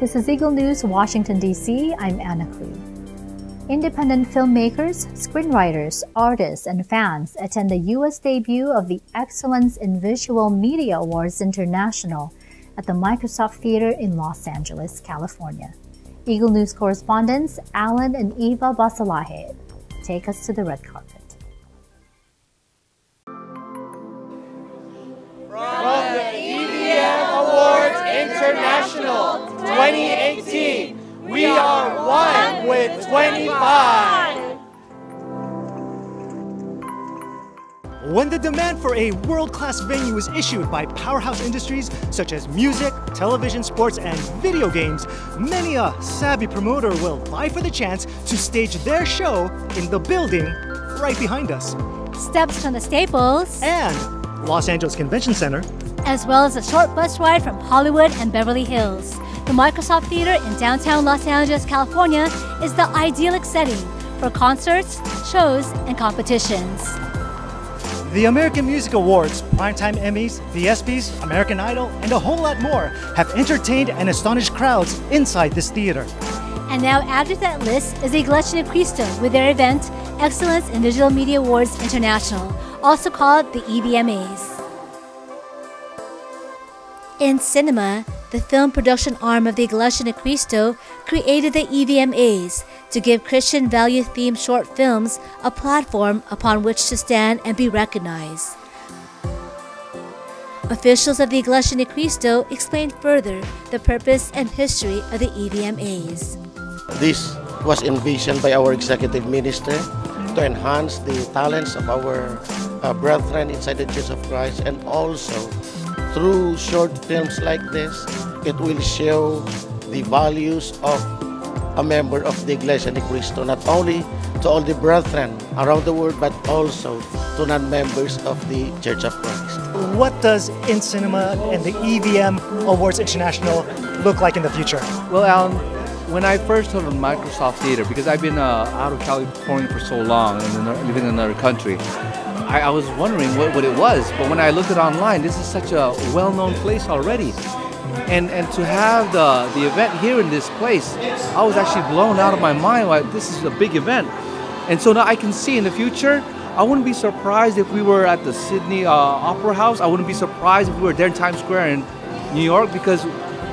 This is Eagle News, Washington, D.C. I'm Anna Clee. Independent filmmakers, screenwriters, artists, and fans attend the U.S. debut of the Excellence in Visual Media Awards International at the Microsoft Theater in Los Angeles, California. Eagle News correspondents Alan and Eva Basalahe take us to the red carpet. From the EVM Awards International 2018, we are one with 25. When the demand for a world-class venue is issued by powerhouse industries such as music, television, sports, and video games, many a savvy promoter will vie for the chance to stage their show in the building right behind us. Steps from the Staples And Los Angeles Convention Center, as well as a short bus ride from Hollywood and Beverly Hills. The Microsoft Theater in downtown Los Angeles, California is the idyllic setting for concerts, shows, and competitions. the American Music Awards, Primetime Emmys, the ESPYs, American Idol, and a whole lot more have entertained and astonished crowds inside this theater. And now added to that list is Eaglenews.PH with their event, Excellence in Digital Media Awards International, also called the EVMAs. In cinema, the film production arm of the Eaglenews.PH created the EVMAs to give Christian value-themed short films a platform upon which to stand and be recognized. Officials of the Eaglenews.PH explained further the purpose and history of the EVMAs. This was envisioned by our executive minister to enhance the talents of our brethren inside the Church of Christ, and also through short films like this, it will show the values of a member of the Iglesia ni Cristo, not only to all the brethren around the world, but also to non-members of the Church of Christ. What does In Cinema and the EVM Awards International look like in the future? Well, Alan, when I first heard of Microsoft Theater, because I've been out of California for so long and living in another country, I was wondering what it was. But when I looked it online, this is such a well-known place already. And to have the event here in this place, I was actually blown out of my mind. Like, this is a big event. And so now I can see in the future, I wouldn't be surprised if we were at the Sydney Opera House. I wouldn't be surprised if we were there in Times Square in New York, because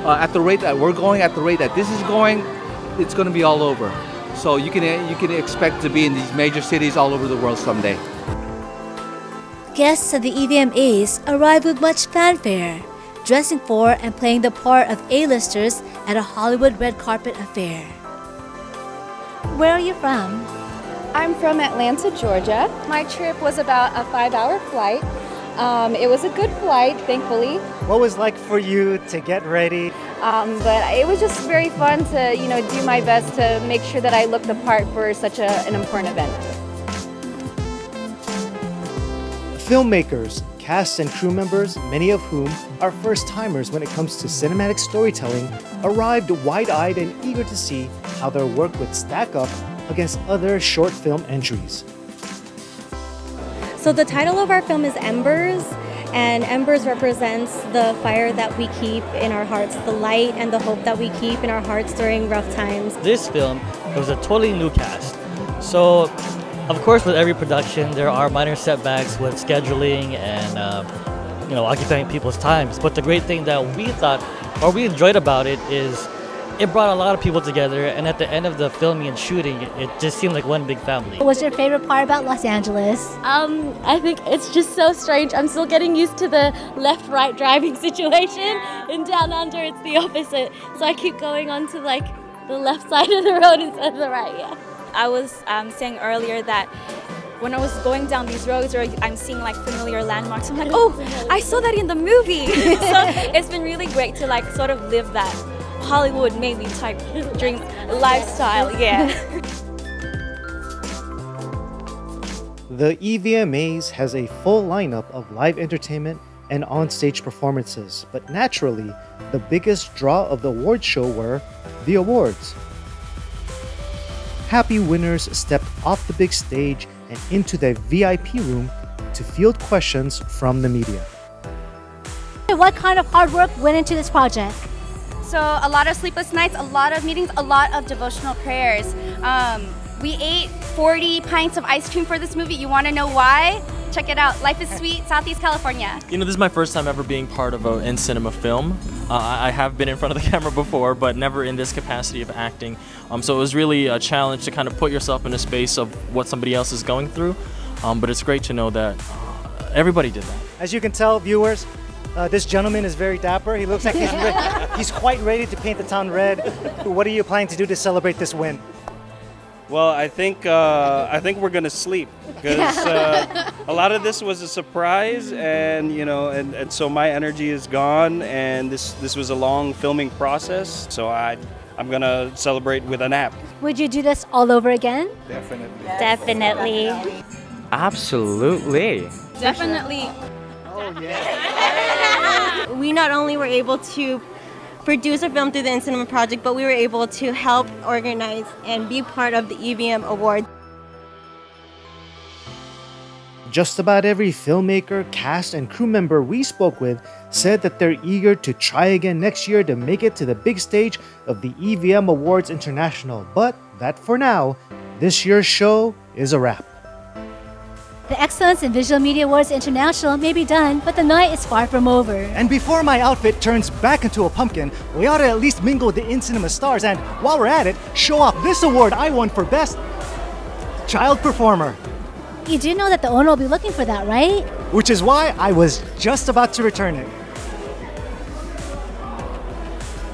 at the rate that we're going, at the rate that this is going, it's going to be all over. So you can expect to be in these major cities all over the world someday. Guests of the EVMAs arrived with much fanfare, dressing for and playing the part of A-listers at a Hollywood red carpet affair. Where are you from? I'm from Atlanta, Georgia. My trip was about a 5-hour flight. It was a good flight, thankfully. What was it like for you to get ready? But it was just very fun to, do my best to make sure that I looked the part for such an important event. Filmmakers, cast and crew members, many of whom are first-timers when it comes to cinematic storytelling, arrived wide-eyed and eager to see how their work would stack up against other short film entries. So the title of our film is Embers, and Embers represents the fire that we keep in our hearts, the light and the hope that we keep in our hearts during rough times. This film was a totally new cast. So, of course, with every production, there are minor setbacks with scheduling and occupying people's times. But the great thing that we thought, or we enjoyed about it, is it brought a lot of people together, and at the end of the filming and shooting, it just seemed like one big family. What was your favorite part about Los Angeles? I think it's just so strange. I'm still getting used to the left-right driving situation. In Down Under, it's the opposite. So I keep going on to the left side of the road instead of the right, yeah. I was saying earlier that when I was going down these roads, or I'm seeing familiar landmarks, I'm like, oh, I saw that in the movie. So it's been really great to sort of live that Hollywood maybe type drink lifestyle, yeah. The EVMAs has a full lineup of live entertainment and on-stage performances, but naturally, the biggest draw of the award show were the awards. Happy winners stepped off the big stage and into the VIP room to field questions from the media. What kind of hard work went into this project? So a lot of sleepless nights, a lot of meetings, a lot of devotional prayers. We ate 40 pints of ice cream for this movie. You want to know why? Check it out. Life is Sweet, Southeast California. You know, this is my first time ever being part of an in-cinema film. I have been in front of the camera before, but never in this capacity of acting. So it was really a challenge to kind of put yourself in a space of what somebody else is going through. But it's great to know that everybody did that. As you can tell, viewers, this gentleman is very dapper. He looks like he's quite ready to paint the town red. What are you planning to do to celebrate this win? Well, I think we're gonna sleep because a lot of this was a surprise, and you know, and so my energy is gone, and this was a long filming process. So I'm gonna celebrate with a nap. Would you do this all over again? Definitely. Definitely. Absolutely. Definitely. Oh yeah. We not only were able to produce a film through the In-Cinema Project, but we were able to help organize and be part of the EVM Award. Just about every filmmaker, cast, and crew member we spoke with said that they're eager to try again next year to make it to the big stage of the EVM Awards International. But that for now, this year's show is a wrap. The Excellence in Visual Media Awards International may be done, but the night is far from over. And before my outfit turns back into a pumpkin, we ought to at least mingle with the in-cinema stars and, while we're at it, show off this award I won for Best Child Performer. You do know that the owner will be looking for that, right? Which is why I was just about to return it.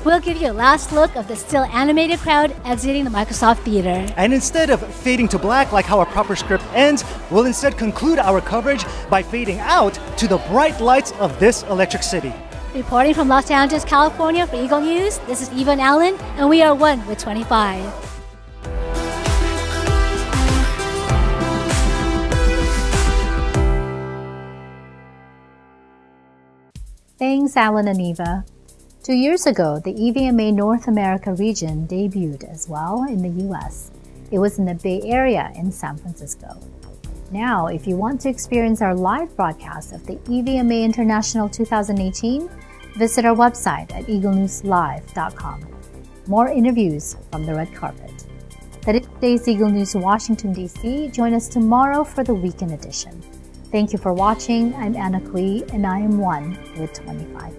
We'll give you a last look of the still animated crowd exiting the Microsoft Theater. And instead of fading to black like how a proper script ends, we'll instead conclude our coverage by fading out to the bright lights of this electric city. Reporting from Los Angeles, California for Eagle News, this is Eva and Alan, and we are 1 with 25. Thanks, Alan and Eva. 2 years ago, the EVMA North America region debuted as well in the US. It was in the Bay Area in San Francisco. Now, if you want to experience our live broadcast of the EVMA International 2018, visit our website at Eaglenews.PH. More interviews from the red carpet. That is today's Eagle News Washington, D.C. Join us tomorrow for the weekend edition. Thank you for watching. I'm Anna Cui, and I am 1 with 25.